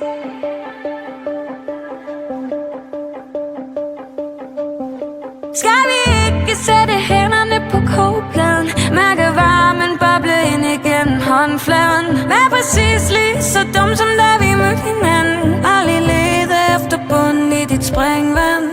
Skal vi ikke sætte hænderne på kogepladen, mærke varmen boble ind igennem håndfladen? Vær præcis lige så dum som da vi mødte hinanden, aldrig lede efter bunden i dit springvand.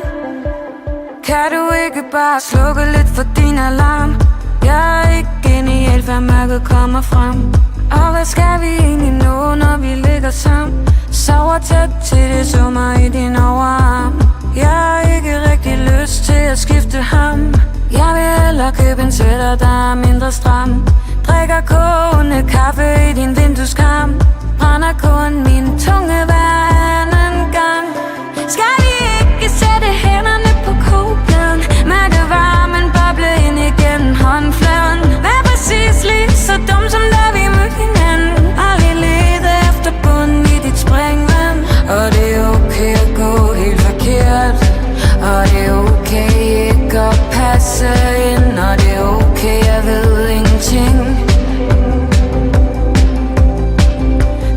Kan du ikke bare slukke lidt for din alarm? Jeg er ikke genial, før mørket kommer frem. Og hvad skal vi egentlig nå, når vi ligger sammen? Sover tæt til det summer i din overarm. Jeg har ikke rigtig lyst til at skifte ham. Jeg vil hellere købe en sweater, der er mindre stram. Drikker kogende kaffe i din vindueskarm. Brænder kun min tunge hver anden gang. Skal vi ikke sætte hænderne på kogepladen, mærke varmen boble ind igennem håndfladen? Vær præcis lige så dum som da vi mødte hinanden, aldrig lede efter bunden i dit springvand. Og det er okay at gå helt forkert, og det er okay ikke at passe ind, og det er okay, jeg ved ingenting.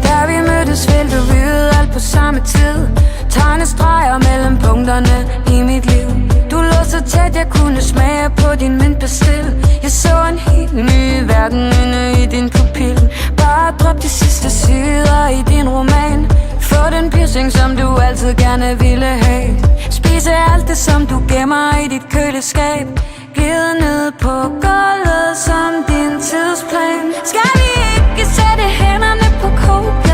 Da vi mødtes ville du vide alt på samme tid, tegne streger mellem punkterne i mit liv. Du lå så tæt, jeg kunne smage på din mintpastil. Jeg så en helt ny verden inde i din pupil. Bare drop de sidste sider i din roman. Få den piercing, som du altid gerne ville have. Spise alt det, som du gemmer i dit køleskab. Glide ned på gulvet som din tidsplan. Skal vi ikke sætte hænderne på kogepladen?